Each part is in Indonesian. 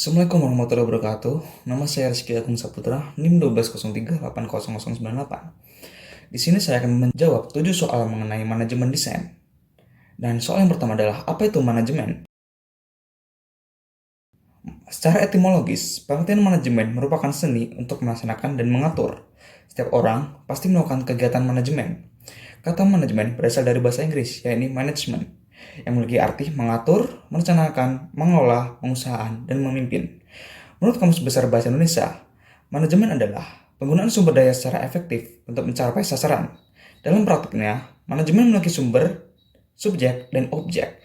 Assalamualaikum warahmatullahi wabarakatuh. Nama saya Rizky Agung Saputra, NIM 120380098. Di sini saya akan menjawab 7 soal mengenai manajemen desain. Dan soal yang pertama adalah, apa itu manajemen? Secara etimologis, pengertian manajemen merupakan seni untuk melaksanakan dan mengatur. Setiap orang pasti melakukan kegiatan manajemen. Kata manajemen berasal dari bahasa Inggris, yaitu management, yang memiliki arti mengatur, merencanakan, mengelola, mengusahakan, dan memimpin. Menurut Kamus Besar Bahasa Indonesia, manajemen adalah penggunaan sumber daya secara efektif untuk mencapai sasaran. Dalam praktiknya, manajemen memiliki sumber, subjek, dan objek.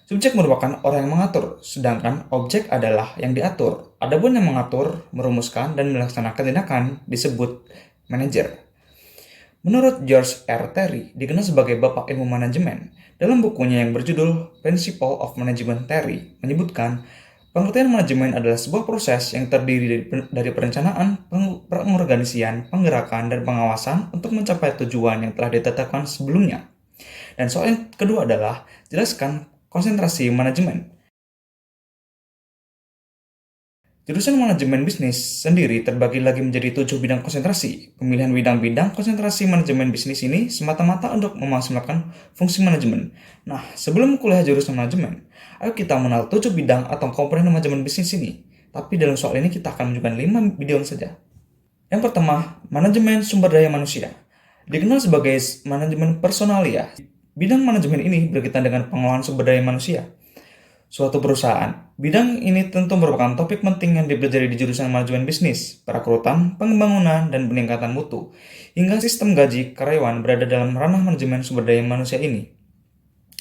Subjek merupakan orang yang mengatur, sedangkan objek adalah yang diatur. Adapun yang mengatur, merumuskan, dan melaksanakan tindakan disebut manajer. Menurut George R. Terry, dikenal sebagai Bapak Ilmu Manajemen, dalam bukunya yang berjudul Principle of Management Terry menyebutkan pengertian manajemen adalah sebuah proses yang terdiri dari perencanaan, pengorganisian, penggerakan, dan pengawasan untuk mencapai tujuan yang telah ditetapkan sebelumnya. Dan soal yang kedua adalah jelaskan konsentrasi manajemen. Jurusan manajemen bisnis sendiri terbagi lagi menjadi 7 bidang konsentrasi. Pemilihan bidang-bidang konsentrasi manajemen bisnis ini semata-mata untuk memaksimalkan fungsi manajemen. Nah, sebelum kuliah jurusan manajemen, ayo kita mengenal 7 bidang atau komponen manajemen bisnis ini. Tapi dalam soal ini kita akan menunjukkan 5 bidang saja. Yang pertama, manajemen sumber daya manusia. Dikenal sebagai manajemen personalia. Bidang manajemen ini berkaitan dengan pengelolaan sumber daya manusia suatu perusahaan. Bidang ini tentu merupakan topik penting yang dipelajari di jurusan manajemen bisnis, perekrutan, pengembangan, dan peningkatan mutu, hingga sistem gaji karyawan berada dalam ranah manajemen sumber daya manusia ini.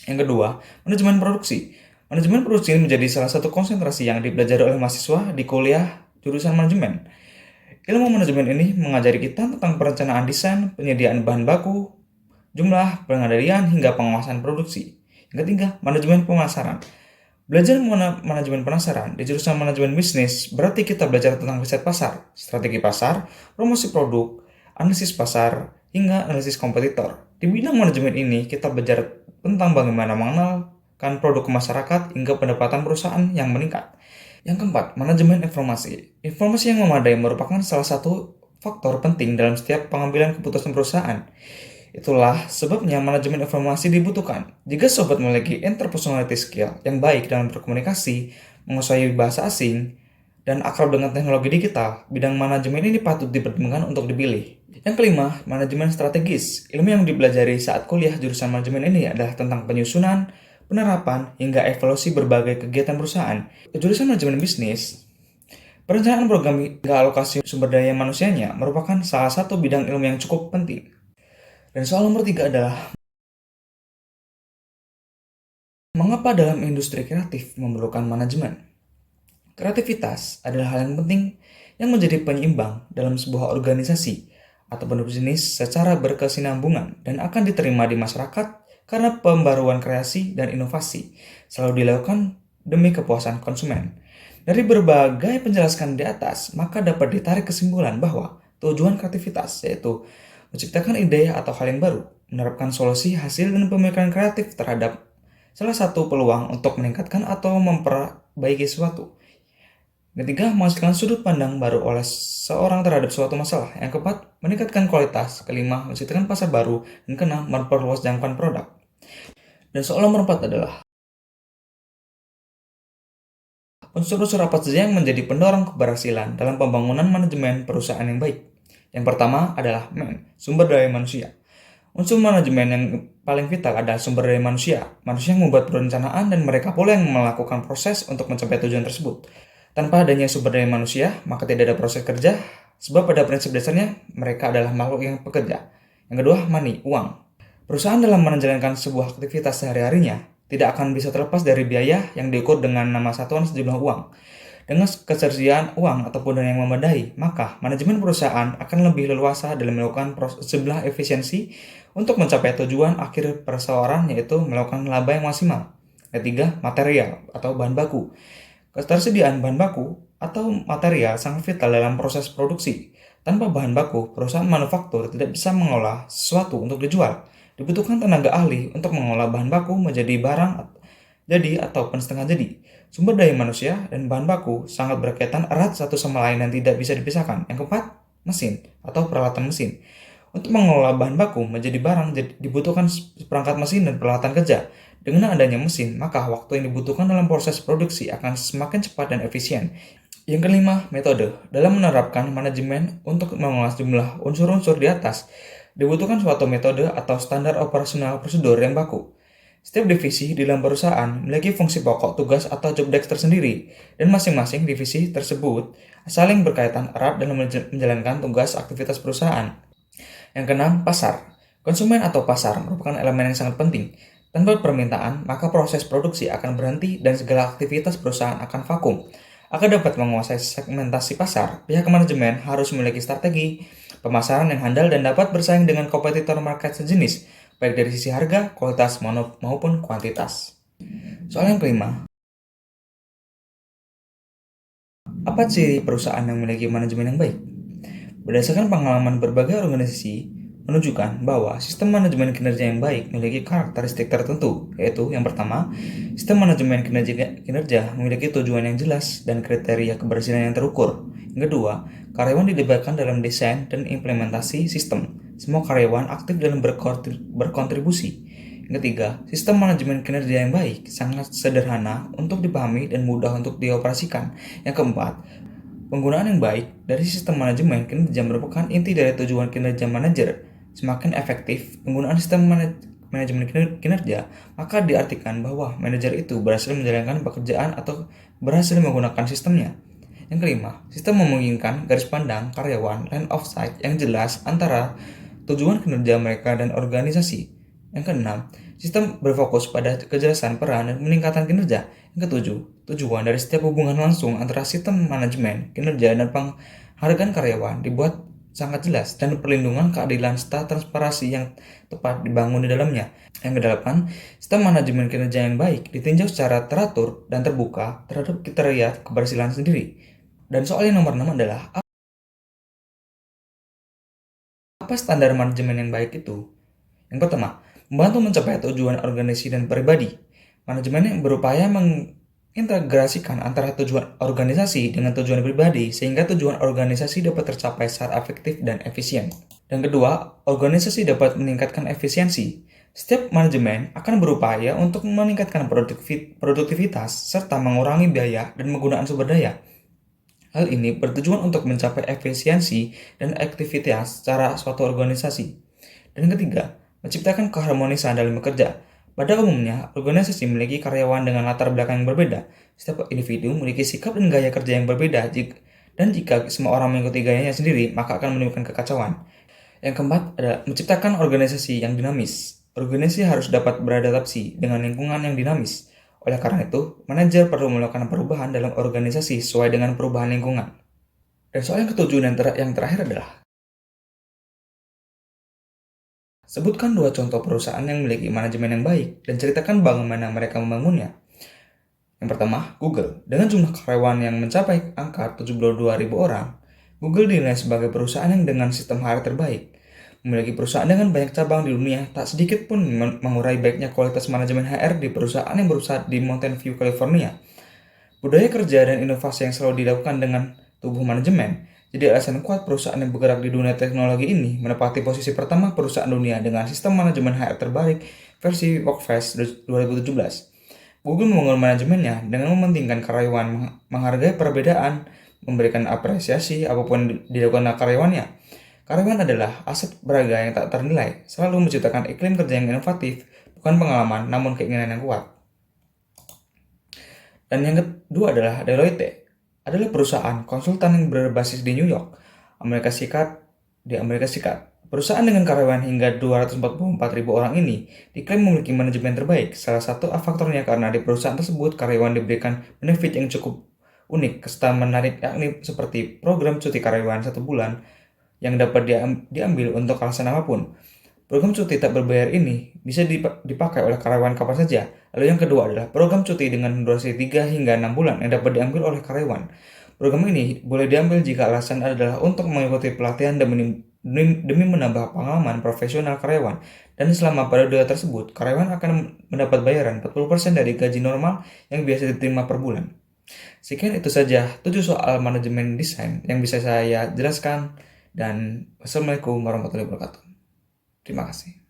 Yang kedua, manajemen produksi. Manajemen produksi ini menjadi salah satu konsentrasi yang dipelajari oleh mahasiswa di kuliah jurusan manajemen. Ilmu manajemen ini mengajari kita tentang perencanaan desain, penyediaan bahan baku, jumlah, pengendalian, hingga pengawasan produksi. Yang ketiga, manajemen pemasaran. Belajar manajemen penasaran di jurusan manajemen bisnis berarti kita belajar tentang riset pasar, strategi pasar, promosi produk, analisis pasar, hingga analisis kompetitor. Di bidang manajemen ini kita belajar tentang bagaimana mengenalkan produk ke masyarakat hingga pendapatan perusahaan yang meningkat. Yang keempat, manajemen informasi. Informasi yang memadai merupakan salah satu faktor penting dalam setiap pengambilan keputusan perusahaan. Itulah sebabnya manajemen informasi dibutuhkan. Jika sobat memiliki interpersonality skill yang baik dalam berkomunikasi, menguasai bahasa asing, dan akrab dengan teknologi digital, bidang manajemen ini patut dipertimbangkan untuk dipilih. Yang kelima, manajemen strategis. Ilmu yang dipelajari saat kuliah jurusan manajemen ini adalah tentang penyusunan, penerapan, hingga evaluasi berbagai kegiatan perusahaan. Jurusan manajemen bisnis, perencanaan program hingga alokasi sumber daya manusianya merupakan salah satu bidang ilmu yang cukup penting. Dan soal nomor 3 adalah, mengapa dalam industri kreatif memerlukan manajemen? Kreativitas adalah hal yang penting yang menjadi penyeimbang dalam sebuah organisasi ataupun bisnis secara berkesinambungan dan akan diterima di masyarakat karena pembaruan kreasi dan inovasi selalu dilakukan demi kepuasan konsumen. Dari berbagai penjelasan di atas, maka dapat ditarik kesimpulan bahwa tujuan kreativitas yaitu menciptakan ide atau hal yang baru, menerapkan solusi hasil dan pemikiran kreatif terhadap salah satu peluang untuk meningkatkan atau memperbaiki sesuatu. Ketiga, menghasilkan sudut pandang baru oleh seorang terhadap suatu masalah. Yang keempat, meningkatkan kualitas. Kelima, menciptakan pasar baru. Dan keenam, memperluas jangkauan produk. Dan soal nomor 4 adalah, unsur-unsur apa saja yang menjadi pendorong keberhasilan dalam pembangunan manajemen perusahaan yang baik? Yang pertama adalah sumber daya manusia. Unsur manajemen yang paling vital adalah sumber daya manusia. Manusia yang membuat perencanaan dan mereka pula yang melakukan proses untuk mencapai tujuan tersebut. Tanpa adanya sumber daya manusia, maka tidak ada proses kerja, sebab pada prinsip dasarnya mereka adalah makhluk yang bekerja. Yang kedua, money, uang. Perusahaan dalam menjalankan sebuah aktivitas sehari-harinya tidak akan bisa terlepas dari biaya yang diukur dengan nama satuan sejumlah uang. Dengan ketersediaan uang ataupun dana yang memadai, maka manajemen perusahaan akan lebih leluasa dalam melakukan sebelah efisiensi untuk mencapai tujuan akhir perseorangan, yaitu melakukan laba yang maksimal. Ketiga, material atau bahan baku. Ketersediaan bahan baku atau material sangat vital dalam proses produksi. Tanpa bahan baku, perusahaan manufaktur tidak bisa mengolah sesuatu untuk dijual. Dibutuhkan tenaga ahli untuk mengolah bahan baku menjadi barang jadi ataupun setengah jadi. Sumber daya manusia dan bahan baku sangat berkaitan erat satu sama lain dan tidak bisa dipisahkan. Yang keempat, mesin atau peralatan mesin. Untuk mengelola bahan baku menjadi barang dibutuhkan perangkat mesin dan peralatan kerja. Dengan adanya mesin, maka waktu yang dibutuhkan dalam proses produksi akan semakin cepat dan efisien. Yang kelima, metode. Dalam menerapkan manajemen untuk mengolah jumlah unsur-unsur di atas, dibutuhkan suatu metode atau standar operasional prosedur yang baku. Setiap divisi di dalam perusahaan memiliki fungsi pokok, tugas, atau job desk tersendiri, dan masing-masing divisi tersebut saling berkaitan erat dalam menjalankan tugas aktivitas perusahaan. Yang keenam, pasar. Konsumen atau pasar merupakan elemen yang sangat penting. Tanpa permintaan, maka proses produksi akan berhenti dan segala aktivitas perusahaan akan vakum. Agar dapat menguasai segmentasi pasar, pihak manajemen harus memiliki strategi pemasaran yang handal dan dapat bersaing dengan kompetitor market sejenis, baik dari sisi harga, kualitas, maupun kuantitas. Soal yang kelima, apa ciri perusahaan yang memiliki manajemen yang baik? Berdasarkan pengalaman berbagai organisasi, menunjukkan bahwa sistem manajemen kinerja yang baik memiliki karakteristik tertentu, yaitu yang pertama, sistem manajemen kinerja memiliki tujuan yang jelas dan kriteria keberhasilan yang terukur. Yang kedua, karyawan dilibatkan dalam desain dan implementasi sistem. Semua karyawan aktif dalam berkontribusi. Yang ketiga, sistem manajemen kinerja yang baik sangat sederhana untuk dipahami dan mudah untuk dioperasikan. Yang keempat, penggunaan yang baik dari sistem manajemen kinerja merupakan inti dari tujuan kinerja manajer. Semakin efektif penggunaan sistem manajemen kinerja, maka diartikan bahwa manajer itu berhasil menjalankan pekerjaan atau berhasil menggunakan sistemnya. Yang kelima, sistem memungkinkan garis pandang karyawan line of sight yang jelas antara tujuan kinerja mereka dan organisasi. Yang keenam, sistem berfokus pada kejelasan peran dan peningkatan kinerja. Yang ketujuh, tujuan dari setiap hubungan langsung antara sistem manajemen, kinerja, dan penghargaan karyawan dibuat sangat jelas dan perlindungan keadilan serta transparansi yang tepat dibangun di dalamnya. Yang kedelapan, sistem manajemen kinerja yang baik ditinjau secara teratur dan terbuka terhadap kriteria keberhasilan sendiri. Dan soal yang nomor 6 adalah apa standar manajemen yang baik itu? Yang pertama, membantu mencapai tujuan organisasi dan pribadi. Manajemen yang berupaya mengintegrasikan antara tujuan organisasi dengan tujuan pribadi sehingga tujuan organisasi dapat tercapai secara efektif dan efisien. Dan kedua, organisasi dapat meningkatkan efisiensi. Setiap manajemen akan berupaya untuk meningkatkan produktivitas serta mengurangi biaya dan penggunaan sumber daya. Hal ini bertujuan untuk mencapai efisiensi dan aktivitas secara suatu organisasi. Dan ketiga, menciptakan keharmonisan dalam bekerja. Pada umumnya, organisasi memiliki karyawan dengan latar belakang yang berbeda. Setiap individu memiliki sikap dan gaya kerja yang berbeda, dan jika semua orang mengikuti gayanya sendiri, maka akan menimbulkan kekacauan. Yang keempat adalah menciptakan organisasi yang dinamis. Organisasi harus dapat beradaptasi dengan lingkungan yang dinamis. Oleh karena itu, manajer perlu melakukan perubahan dalam organisasi sesuai dengan perubahan lingkungan. Dan soal yang ketujuh dan yang terakhir adalah sebutkan 2 contoh perusahaan yang memiliki manajemen yang baik dan ceritakan bagaimana mereka membangunnya. Yang pertama, Google. Dengan jumlah karyawan yang mencapai angka 72.000 orang, Google dinilai sebagai perusahaan yang dengan sistem HR terbaik. Memiliki perusahaan dengan banyak cabang di dunia, tak sedikit pun mengurai baiknya kualitas manajemen HR di perusahaan yang berusaha di Mountain View, California. Budaya kerja dan inovasi yang selalu dilakukan dengan tubuh manajemen jadi alasan kuat perusahaan yang bergerak di dunia teknologi ini menempati posisi pertama perusahaan dunia dengan sistem manajemen HR terbaik versi Workforce 2017. Google membangun manajemennya dengan mementingkan karyawan, menghargai perbedaan, memberikan apresiasi apapun dilakukan karyawannya. Karyawan adalah aset berharga yang tak ternilai, selalu menciptakan iklim kerja yang inovatif, bukan pengalaman namun keinginan yang kuat. Dan yang kedua adalah Deloitte, adalah perusahaan konsultan yang berbasis di New York, Amerika Serikat. Perusahaan dengan karyawan hingga 244.000 orang ini diklaim memiliki manajemen terbaik. Salah satu faktornya karena di perusahaan tersebut karyawan diberikan benefit yang cukup unik serta menarik, yakni seperti program cuti karyawan 1 bulan yang dapat diambil untuk alasan apapun. Program cuti tak berbayar ini bisa dipakai oleh karyawan kapan saja. Lalu yang kedua adalah program cuti dengan durasi 3 hingga 6 bulan yang dapat diambil oleh karyawan. Program ini boleh diambil jika alasan adalah untuk mengikuti pelatihan dan demi menambah pengalaman profesional karyawan. Dan selama periode tersebut, karyawan akan mendapat bayaran 40% dari gaji normal yang biasa diterima per bulan. Sekian itu saja 7 soal manajemen desain yang bisa saya jelaskan, dan wassalamualaikum warahmatullahi wabarakatuh. Terima kasih.